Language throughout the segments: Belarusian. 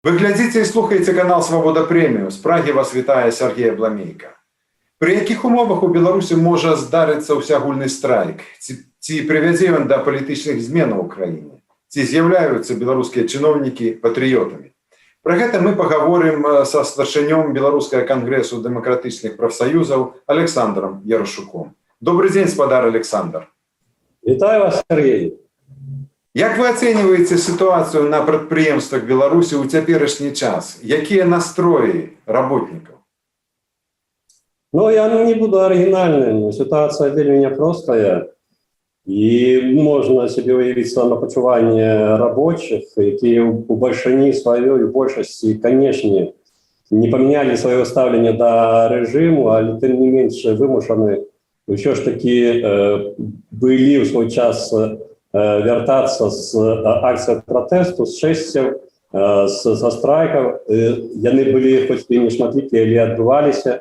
Ви глядзіце і слухаеце канал Свабода Прэмію. З Прагі вас вітае Сергей Абламейка. Пры якіх умовах у Беларусі можа здарыцца ўсеагульны страйк? Ці прывядзе ён да палітычных зменаў у краіне? Ці з'яўляюцца беларускія чыноўнікі патрыётамі? Пра гэта мы пагаворым са старшынём Беларускага кангрэсу дэмакратычных прафсаюзаў Александром Ярашуком. Добрый дзень, спадар Александр. Вітаю вас, Сергей. Як вы ацэньваеце сітуацыю на прадпрыемствах Беларусі ў цяперашні час? Якія настроі работнікаў? Ну, я не буду оригинальным. Ситуация вельмі непростая. И можно себе уявить самопочувание рабочих, которые у большині своей, у большасці, конечно, не поменяли свое ставление до режиму, але тем не меньше вымушаны еще ж таки были в свой час вяртацца з акцый протесту, з шэсцяў, са страйкаў. Яны былі хоць і не шматлікія, але адбываліся.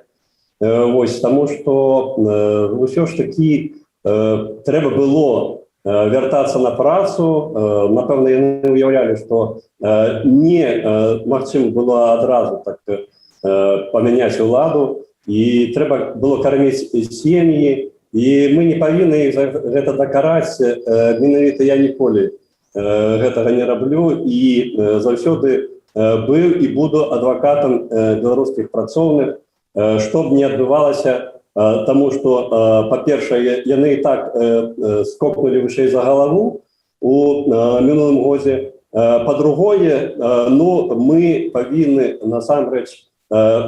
Вось, таму што ўсё ж такі трэба было вяртацца на працу. Напэўна, яны уяўлялі, што не магчыма было адразу так памяняць уладу, і трэба было карміць сем'і. І мы не павінны за гэта дакараць. Менавіта я ніколі гэтага не раблю і заўсёды быў і буду адвакатам беларускіх працоўных, што б не адбывалася, таму што, па-першае, яны і так скокнулі вышэй за галаву у мінулым годзе. Па-другое, ну, мы павінны насамрэч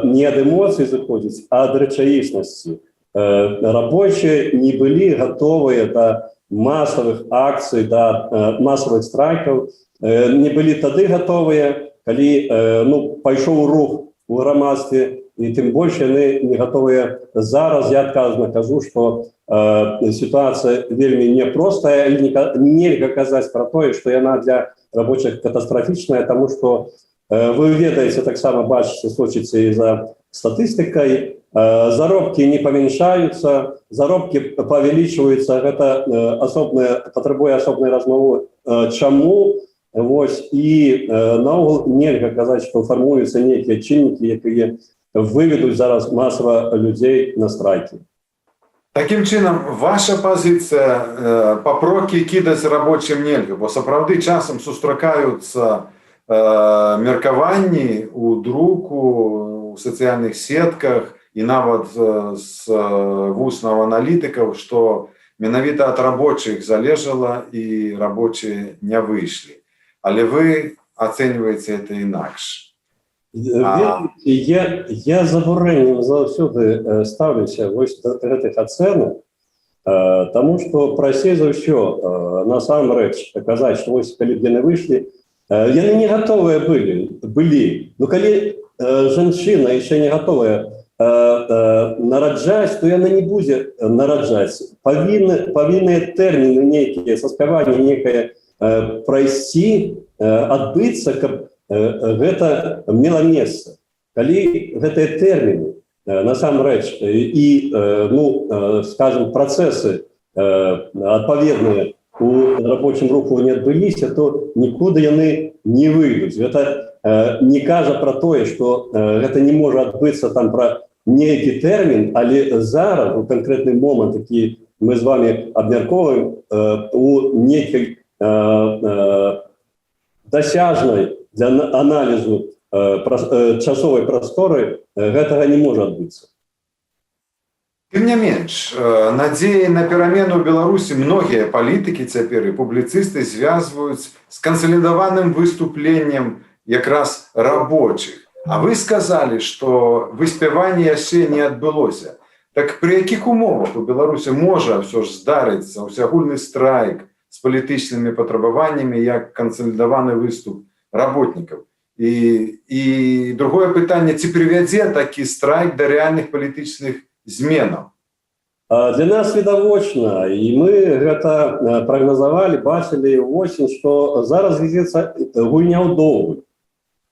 не ад эмоцый зыходзіць, а ад рэчаіснасці. Рабочие не были готовы до массовых акций, до массовых страйков, не были тады готовы, когда пошел рух в громадстве, и тем больше они не готовы зараз. Я отказно кажу, что ситуация вельми непростая, и нельзя казаць про то, что она для рабочих катастрофичная, потому что вы ведаете, так само бачите, случится и за статистикой. Заробки не памяншаюцца, заробки павялічваюцца. Гэта патрабуе асобнай размовы. Чаму? Вось, і наогул нельга казаць, што фармуюцца нейкія чыннікі, якія выведуць зараз масава людзей на страйкі. Такім чынам, ваша пазіцыя, папрокі кідаць рабочым нельга, бо сапраўды часам сустракаюцца меркаванні ў друку, у сацыяльных сетках, і нават з вуснаў аналітыкаў, што менавіта ад рабочых залежала і рабочыя не выйшлі. Але вы ацэньваеце гэта інакш. Я з абурэннем заўсёды ставлюся вось да гэтых ацэнак, таму што прасцей за ўсё насамрэч казаць, што вось калі б яны выйшлі, яны не гатовыя былі. Ну калі жанчына яшчэ не гатовая нараджаць, то яна не будзе нараджаць. Павінныя тэрміны нейкія, саспяванне некае прайсці, адбыцца, каб гэта мела месца. Калі гэтыя тэрміны насамрэч і, скажем, працэсы адпаведныя у рабочым руху не адбыліся, то нікуды яны не выйдуць. Гэта не кажа пра тое, што гэта не можа адбыцца там пра нейкі тэрмін, але зараз, у канкрэтны момант, які мы з вами абмяркоўваем, у нейкай дасяжнай для аналізу часовай прасторы гэтага не можа адбыцца. Тым не менш, надзеі на перамену ў Беларусі многія палітыкі цяпер і публіцысты звязваюць з кансалідаваным выступленнем якраз рабочых. А вы сказалі, што выспяванне яшчэ не адбылося. Так пры якіх умовах у Беларусі можа ўсё ж здарыцца ўсеагульны страйк з палітычнымі патрабаваннямі як кансалідаваны выступ работнікаў? І другое пытанне, ці прывядзе такі страйк да рэальных палітычных зменаў? Для нас відавочна, і мы гэта прагназавалі, бачылі восень, што зараз вядзецца гульня ў доўгую.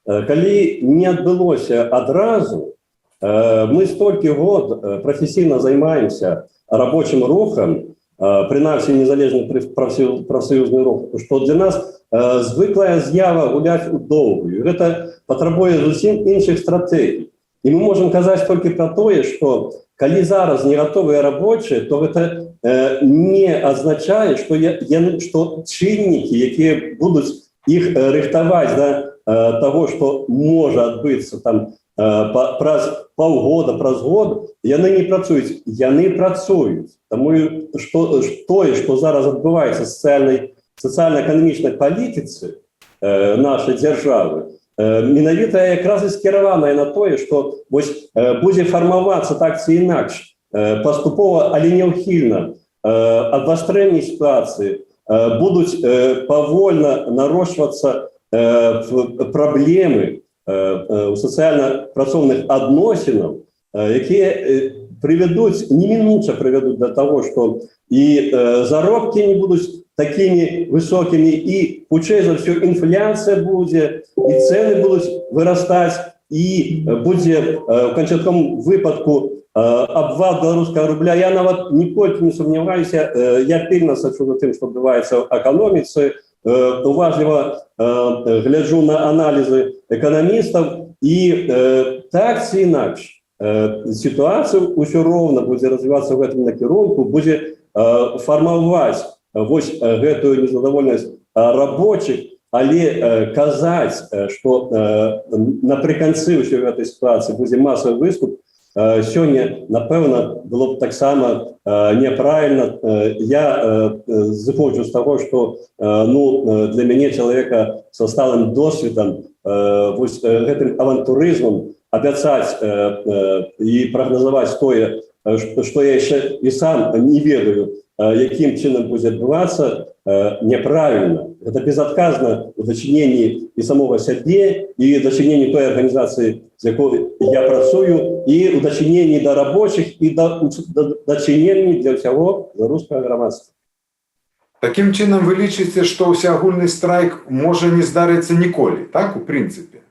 Калі не адбылося адразу, мы столькі год прафесійна займаемся рабочым рухам, прынамсі незалежны прафсаюзны рух, што для нас звыклая з'ява гуляць у доўгую. Гэта патрабуе зусім іншых стратэгій. І мы можам казаць толькі пра тое, што калі зараз не гатовыя рабочыя, то гэта не азначае, што чыннікі, якія будуць іх рыхтаваць да таго, што можа адбыцца там праз паўгода, праз год, яны не працуюць, яны працуюць. Таму тое, што зараз адбываецца сацыяльна-эканамічнай палітыцы нашай дзяржавы, менавіта якраз і скіраваная на тое, што будзе фармавацца так ці інакш паступова, але няўхільна абвастрэнні сітуацыі, будуць павольна нарошчвацца праблемы у сацыяльна-працоўных адносінаў, якія немінуча прывядуць да таго, што і заробкі не будуць такімі высокімі, і хутчэй за ўсё інфляцыя будзе, і цэны будуць вырастаць, і будзе в канчатковым выпадку абвал беларускага рубля. Я нават ніколькі не сумняваюся, я пільна сачу за тым, што адбываецца ў эканоміцы, уважліва гляджу на аналізы эканамістаў, і так ці інакш сітуацыя ўсё роўна будзе развівацца ў гэтым накірунку, будзе фармаваць гэтую незадаволенасць рабочых, але казаць, што напрыканцы ўсёй гэтай сітуацыі будзе масавы выступ, сёння, напэўна, было б таксама няправільна. Я зыходжу з таго, што для мяне, чалавека са сталым досведам, гэтым авантурызмам абяцаць і прагназаваць тое, што я яшчэ і сам не ведаю, якім чынам будзе адбывацца, няправільна. Гэта безадказна ў дачыненні і самога сябе, і ў дачыненні той арганізацыі, з якой я працую, і ў дачыненні да рабочых, і дачыненні для ўсяго беларускага грамадства. Такім чынам вы лічыце, што ўсеагульны страйк можа не здарыцца ніколі, так, у прынцыпе?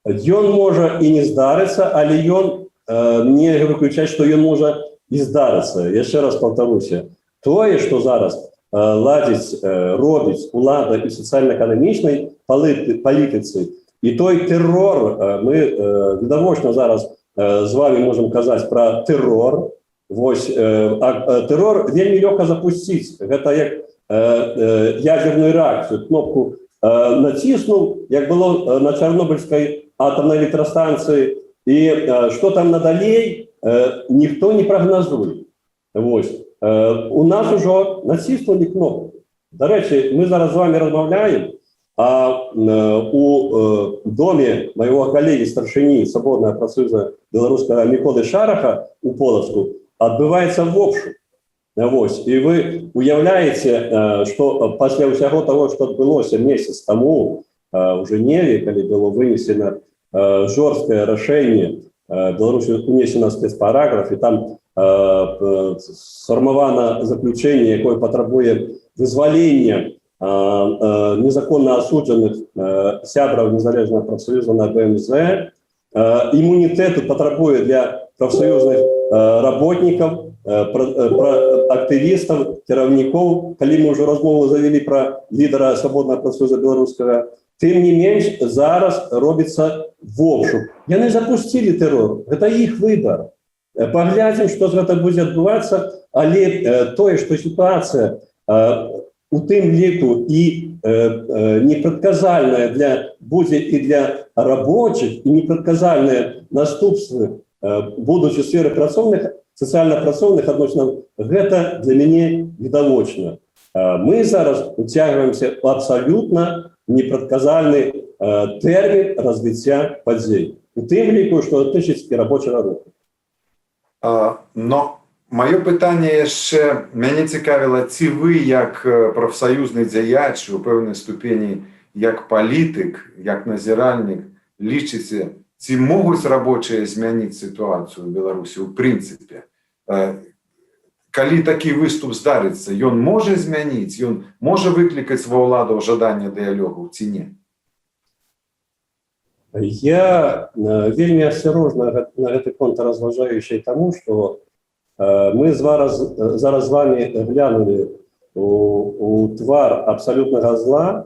Ён можа і не здарыцца, але нельга выключаць, што ён можа і здарыцца. Яшчэ раз паўтаруся, тое, што зараз робіць улада і сацыяльна-эканамічнай палітыцы, і той тэрор, мы відавочна зараз з вами можам казаць пра тэрор. Тэрор вельмі лёгка запусціць. Гэта як ядерную рэакцыю. Кнопку націснуў, як было на Чарнобыльскай атамнай электрастанцыі, і што там надалей, ніхто не прагназуе. У нас ужо націснулі кнопку. Дарэчы, мы зараз з вами размаўляем, а у доме майго калегі старшыні Свабоднага прафсаюза беларускага Міколы Шараха у Полацку адбываецца вобшук. І вы уяўляеце, што пасля ўсяго таго, што адбылося месяц таму у Жэневе, калі было вынесена жорсткае рашэнне, Беларусі унесена спецпараграф, і там сфармавана заключэнне, якое патрабуе вызвалення незаконна асуджаных сябраў незалежнага прафсаюза на БМЗ, імунітэту патрабуе для прафсаюзных работнікаў, актывістаў, кіраўнікоў, калі мы ўжо размову завялі пра лідара Свабоднага прафсаюза беларускага. Тым не менш, зараз робіцца вобшук. Яны запусцілі тэрор, гэта іх выбар. Паглядзім, што з гэта будзе адбывацца, але тое, што сітуацыя у тым ліку і непрадказальная будзе і для рабочых, і непрадказальныя наступствы будуць у сферы сацыяльна-працоўных адносінаў, гэта для мяне відавочна. Мы зараз уцягваемся ў абсалютна непрадказальны тэрмін развіцця падзей. У тым ліку, што датычыць рабочага руху. Но маё пытанне яшчэ мяне цікавіла, ці вы як прафсаюзны дзяяч у пэўнай ступені, як палітык, як назіральнік, лічыце, ці могуць рабочыя змяніць сітуацыю ў Беларусі ў прынцыпе? Калі такі выступ здарыцца, ён можа змяніць, ён можа выклікаць ва ўладаў жаданне дыялогу ці не? Я вельмі асцярожна на гэты конт разважаю яшчэ і таму, што Мы зараз з вами глянули у твар абсолютного зла.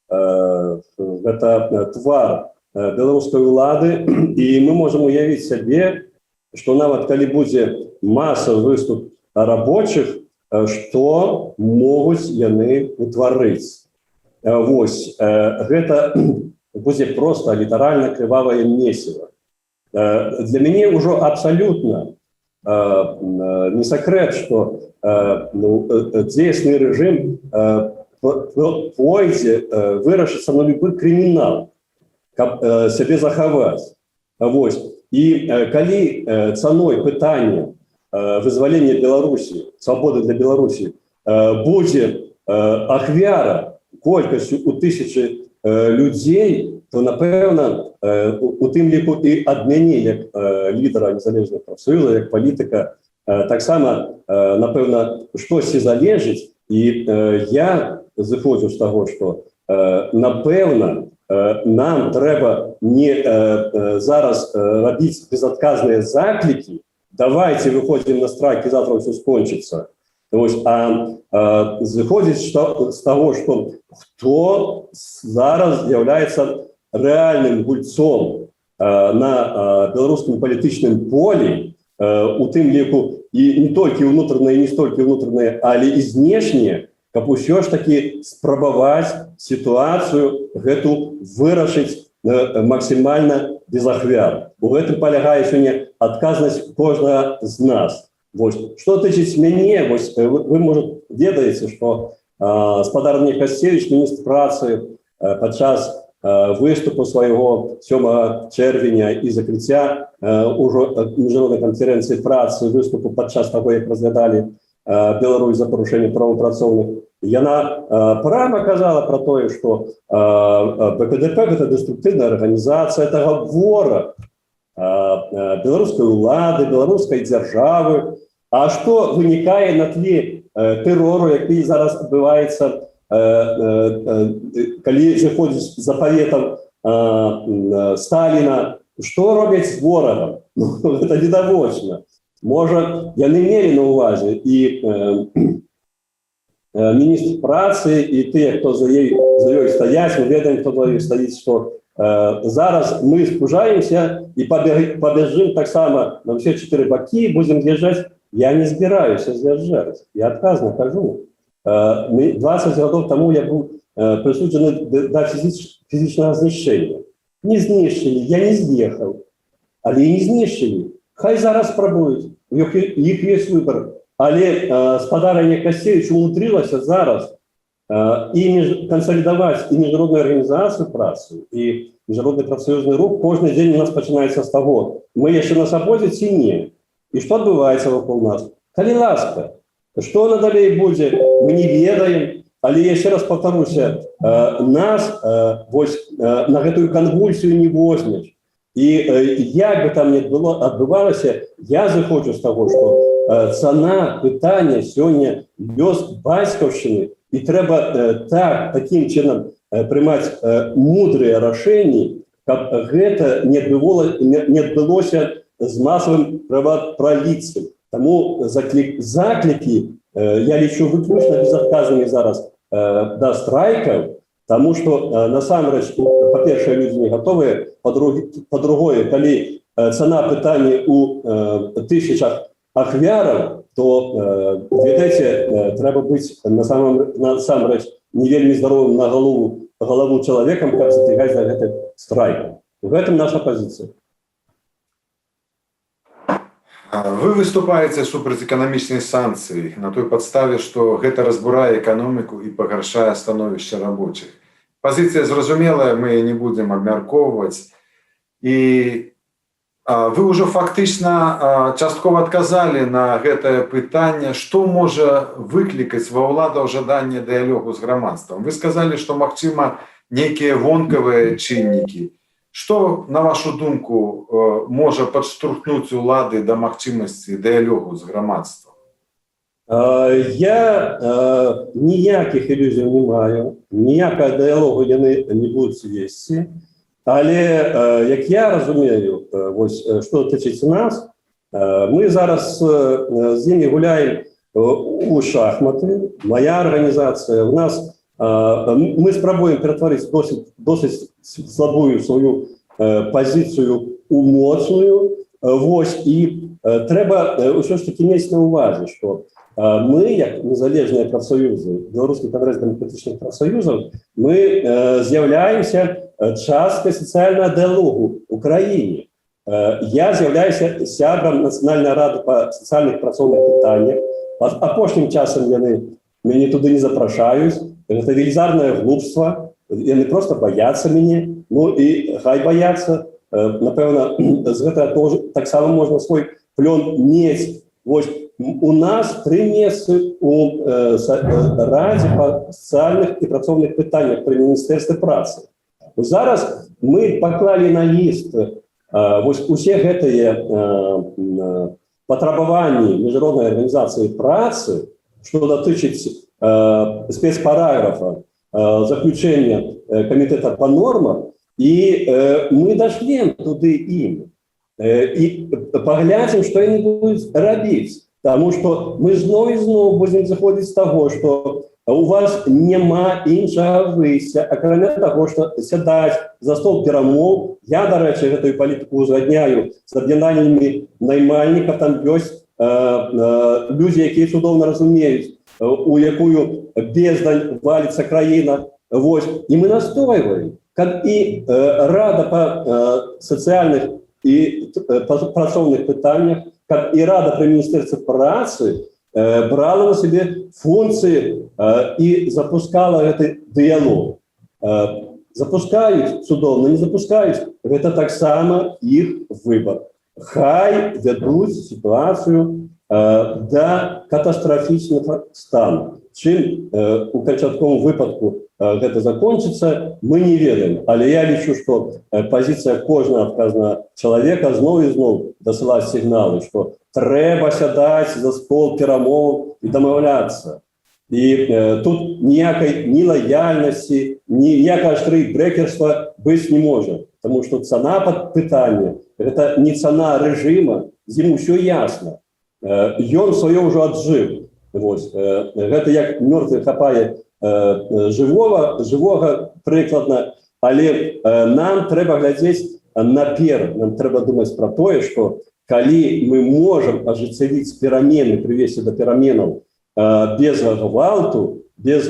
Это твар беларускай улады, і мы можем уявіць сябе, што нават калі будзе масавы выступ рабочих, што могуць яны утварыць. Вось, гэта будзе просто літаральна крывавае месіва. Для мяне ўжо абсалютна не сакрэт, што дзейсны рэжым пойдзе вырашыцца на любы крымінал, каб сябе захаваць. Вось. І калі цаной пытання вызвалення Беларусі, свабоды для Беларусі, будзе ахвяра колькасцю у тысячы людзей, то, напэўна, у тым ліку і ад мяне, як лідара незалежных прафсоюзаў, як палітыка, таксама, напэўна, штосьці залежыць. І я зыходжу з таго, што, напэўна, нам трэба не зараз рабіць безадказныя заклікі, давайте выходзім на страйк, і завтра ўсё скончыцца. А зыходзіць з таго, што хто зараз з'яўляецца рэальным гульцом на беларускім палітычным полі, у тым ліку і не толькі ўнутраныя, не столькі ўнутраныя, але і знешнія, каб усё ж такі спрабаваць сітуацыю гэту вырашыць максімальна без ахвяр. У гэтым палягае сёння адказнасць кожнага з нас. Вось. Што тычыць мяне, вось, вы, можа, ведаеце, што спадар Нехасцевіч, міністр працы, падчас выступу свайго 7 чэрвеня і закрыцця ўжо міжнароднай канферэнцыі працы, выступу падчас таго, як разглядалі Беларусь за парушэнне правапрацоўных, яна прямо казала про тое, што БКДП – гэта деструктыўная арганізацыя, это вораг беларускай улады, беларускай дзяржавы. А што вынікае на тле тэрору, які зараз адбываецца, калі зыходзіць за паветам Сталіна, што робяць з ворагам? Гэта відавочна. Можа, яны мелі на ўвазе і міністр працы, і тыя, хто за ёй стаяць, мы ведаем, хто за ёй стаіць, што зараз мы спужаемся і пабяжым таксама на ўсе 4 бакі, будзем з'язджаць. Я не збіраюся з'язджаць, я адказна кажу. 20 гадоў таму я быў прысуджаны да фізічнага знішчэння. Не знішчылі, я не з'ехаў, але і не знішчылі. Хай зараз спрабуюць, у іх ёсць выбор. Але спадара Нехасцевіч умудрылася зараз і кансалідаваць і міжнародную арганізацыю працы, і міжнародны прафсаюзны рух. Кожны дзень у нас пачынаецца з таго, мы яшчэ на свабодзе ці не. І што адбываецца вакол нас? Калі ласка, што надалей будзе, мы не ведаем, але яшчэ раз паўтаруся, нас вось на гэтую канвульсію не возьмеш. І як бы там ни адбывалася, я зыходжу з таго, што цана пытання сёння лёс бацькаўшчыны, і трэба такім чынам прымаць мудрыя рашэнні, каб гэта не адбылося з масавым правапраліцтвам. Таму заклікі я лічу выключна безадказнымі зараз да страйкаў, таму што насамрэч, па-першае, людзі не гатовыя, па-другое, калі цана пытання у тысячах ахвяраў, то, ведаеце, трэба быць насамрэч не вельмі здаровым на галаву чалавекам, каб забегаць за гэты страйк. В гэтым наша пазіцыя. Вы выступаеце супраць эканамічнай санкцыі на той падставе, што гэта разбурае эканоміку і пагаршае становішча рабочых. Пазіцыя зразумелая, мы не будзем абмяркоўваць. І вы ўжо фактычна часткова адказалі на гэтае пытанне, што можа выклікаць ва ўладаў жаданне дыялогу з грамадствам. Вы сказалі, што магчыма нейкія вонкавыя чыннікі. Што, на вашу думку, можа падштурхнуць улады да магчымасці дыялогу з грамадствам? Я ніякіх ілюзій не маю, ніякага дыялогу яны не будуць весці, але, як я разумею, вось, што тычыць нас, Мы зараз з імі гуляем у шахматы. Моя организация, у нас мы спробуем ператварыць досыць слабую свою позицию у моцную. Вось, і трэба ўсё ж таки мець на увазе, што мы, як незалежныя прафсаюзы, Беларускі кангрэс дэмакратычных прафсаюзаў, мы з'яўляемся часткай сацыяльнага дыялогу ў краіне. Я з'яўляюся сябрам Нацыянальнай рады па сацыяльных працоўных пытаннях. Апошнім часам яны мяне туды не запрашаюць. Гэта велізарнае глупства. Яны проста баяцца мяне. Ну і хай баяцца. Напэўна, з гэтага таксама можна свой плён мець. Вось, у нас 3 месцы у Радзе па сацыяльных і працоўных пытаннях пры Міністэрстве працы. Зараз мы паклалі на ліст вось усе гэтыя патрабаванні Міжнароднай арганізацыі працы, што датычыць спецпараграфа заключення камітэта па нормах, і мы дашлем туды ім. І паглядзім, што яны будуць рабіць. Таму што мы зноў і зноў будзем заходзіць з таго, што у вас няма іншага выйсця, акрамя таго, што сядаць за стол перамоў. Я, дарэчы, гэтую палітыку узгадняю з аб'яднаннямі наймальнікаў. Там ёсць людзі, якія цудоўна разумеюць, у якую бездань валіцца краіна. Вось. І мы настойваем, каб і Рада па сацыяльных і працоўных пытаннях, каб і Рада пры Міністэрстве працы брала на сябе функцыі і запускала гэты дыялог. Запускаюць цудоўна, не запускаюць, гэта таксама іх выбар. Хай вядуць сітуацыю да катастрафічнага стану. Чым у канчатковым выпадку гэта закончыцца, мы не ведаем. Але я лічу, што пазіцыя кожнага адказнага чалавека зноў і зноў дасылаць сігналы, што трэба сядаць за стол перамоў і дамаўляцца. І тут ніякай ні лаяльнасці, ніякага штрейкбрэкерства быць не можа. Таму што цана пад пытанне – гэта не цана рэжыма, з ім усё ясна. Ён сваё ўжо аджыў. Гэта як мёртвы хапае жывога прыкладна, але нам трэба глядзець наперад, нам трэба думаць пра тое, што калі мы можам ажыццявіць перамены, прывесці да пераменаў без гвалту, без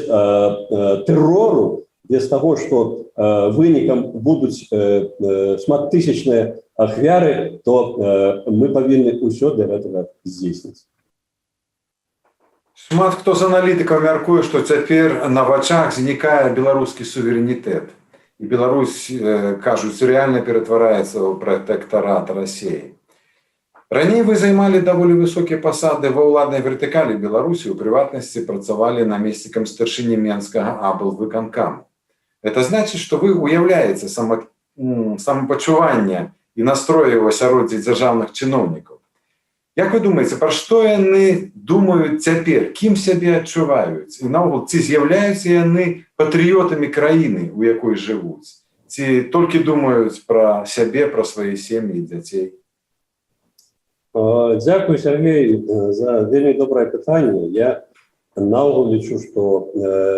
тэрору, без таго, што вынікам будуць шматтысячныя ахвяры, то мы павінны ўсё для гэтага здзейсніць. Шмат хто з аналітыкаў мяркуе, што цяпер на вачах знікае беларускі суверэнітэт. І Беларусь, кажуць, рэальна ператвараецца ў пратэктарат Расіі. Раней вы займалі даволі высокія пасады ва ўладнай вертыкалі Беларусі, у прыватнасці працавалі намеснікам старшыні Менскага аблвыканкаму. Это значыць, што вы уяўляеце самапачуванне і настроі ў асяроддзі дзяржаўных чыноўнікаў. Як вы думаеце, пра што яны думаюць цяпер, кім сябе адчуваюць? І наогул, ці з'яўляюцца яны патрыётамі краіны, у якой жывуць? Ці толькі думаюць пра сябе, пра свае сем'і і дзяцей? Дзякуй, Сергей, за вельмі добрае пытанне. Я наогул лічу, што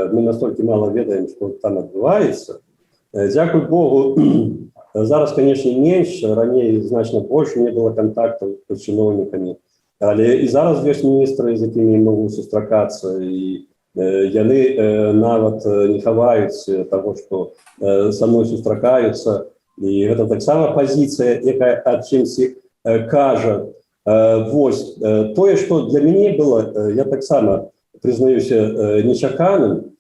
мы настолькі мала ведаем, што там адбываецца. Дзякуй Богу, зараз, конечно, менш, раней значна больш не было контактаў з чыноўнікамі, але і зараз ёсць міністры, з якімі могу сустракацца, і яны нават не хаваюць таго, што са мной сустракаюцца, і гэта таксама пазіцыя, якая ад чымсьці кажа. Вось, тое, што для мяне было, я таксама прызнаюся нечаканым,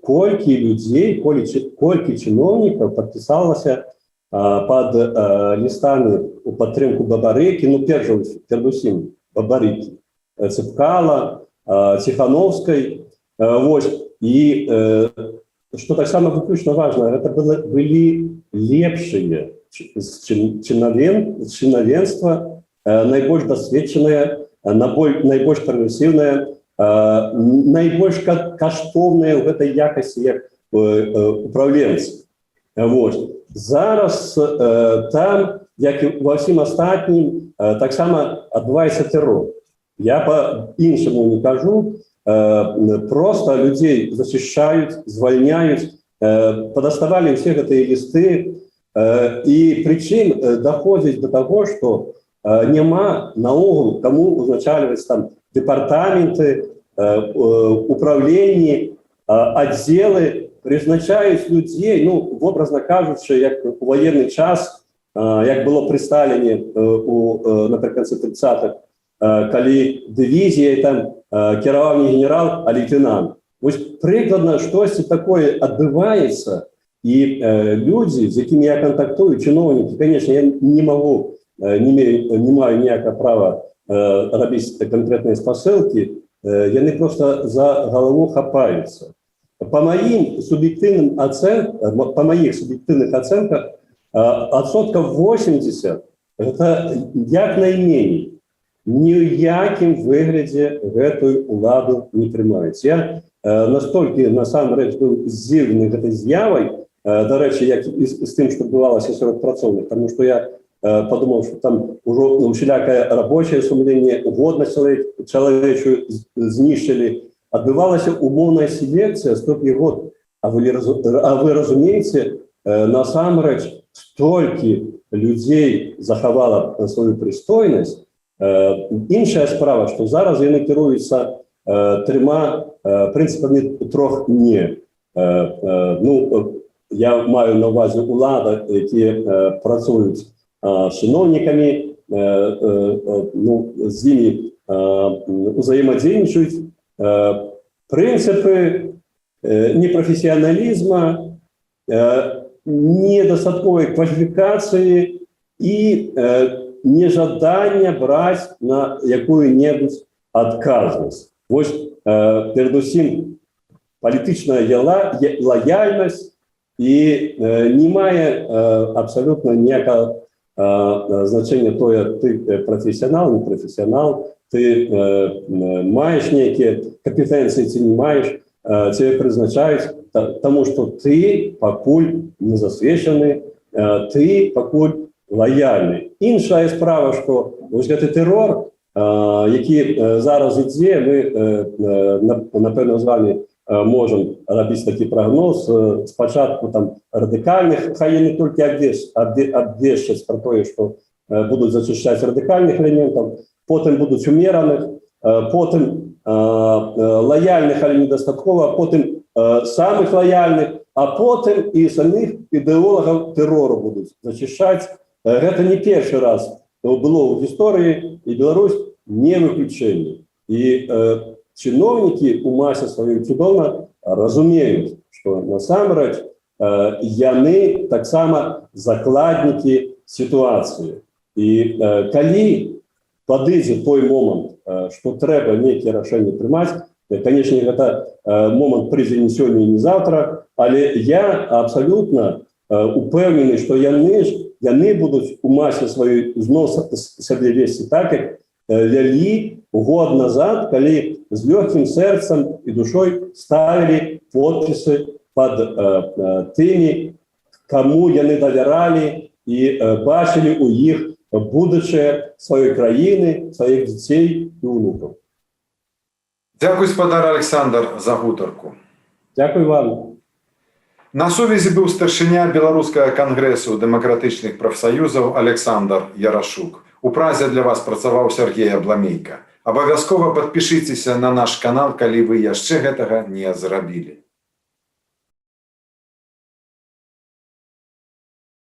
колькі людзей, колькі чыноўнікаў падпісалася пад лістамі у падтрымку Бабарыкі, ну, перадусім Бабарыкі, Цыпкала, Ціхановскай. Вось, і што таксама выключна важна, гэта былі лепшыя чынавенства, найбольш дасведчаныя, найбольш прагрэсіўныя, найбольш каштоўныя ў гэтай якасці як управленцы. Зараз там як і ва всім астатнім, таксама адбываецца тэрор. Я по-іншаму не кажу, просто людей зачищают, звольняют, подаставали все гэтыя листы, и причым доходит до того, что нема наогул кому узначальваць там департаменты, управления, отделы, призначаюць людей, ну, образно кажучи, як у военный час, як было при Сталине напрыканцы 30-х, калі дывізіяй там кіраваў не генерал, а лейтенант. Вось прыкладна штосьці такое адбываецца, і людзі, з якімі я кантактую, чыноўнікі, конечно, я не могу, не маю ніякага права рабіць канкрэтныя спасылкі, яны просто за галаву хапаюцца. По моих субъективных оценках, адсотков 80 это як найменей ні ў якім выглядзе гэтую уладу не прымаюць. Я настолькі насамрэч быў здзіўлены гэтай з'явай, дарэчы, як з тым, што адбывалася сярод працоўных, тому што я подумаў, што там ужо усялякае рабочае сумленне, годнасць чалавечую знішчылі. Адбывалася умоўная селекцыя столькі год. А вы разумееце, насамрэч столькі людзей захавала сваю прыстойнасць. Іншая справа, што зараз яны кіруюцца трыма прынцыпамі трох «не». Ну, я маю на ўвазе улада, якія працуюць з чыноўнікамі, ну, з імі узаемадзейнічаюць. Принципы непрофессионализма, недостатковой квалификации и нежадання брать на якую-небудзь адказнасць. Вось перадусім палітычная лояльнасць і не мае абсолютно ніякага значення тое, ты профессионал, не профессионал, ты маешь некие компетенции, ты не маешь, тебе призначают, потому что ты покуль не засвечены, ты покуль лояльны. Іншая справа, что вось гэты террор, які зараз ідзе, мы, напевно, з вами можем робити такий прогноз. Спочатку там радикальних, хай не тільки обвещать про те, що будуть зачищати радикальних елементів, потім будуть умірених, потім лояльних, але недостатково, потім самих лояльних, а потім і самих ідеологів терору будуть зачищати. Це не перший раз було в історії, і Білорусь не виключення. І чиновники у массе своей цудоўна разумеют, что насамрэч яны таксама закладники ситуации. И калі падыдзе той момент, что трэба некие рашэнні прымаць, конечно, это момент прыйдзе не сёння и не завтра, але я абсолютно упэўнены, что яны будуць у массе своей знос сябе весці так, как вялі год назад, калі з легким сердцем и душой ставили подписи под теми, кому яны доверяли и бачили у их будущее своей краины, своих детей и внуков. Дякую, спадар Александр, за гутарку. Дякую вам. На сувязі быў старшыня Беларускага кангрэсу дэмакратычных прафсаюзаў Александр Ярашук. У Празе для вас працаваў Сергей Абламейка. Абавязкова падпішыцеся на наш канал, калі вы яшчэ гэтага не зрабілі.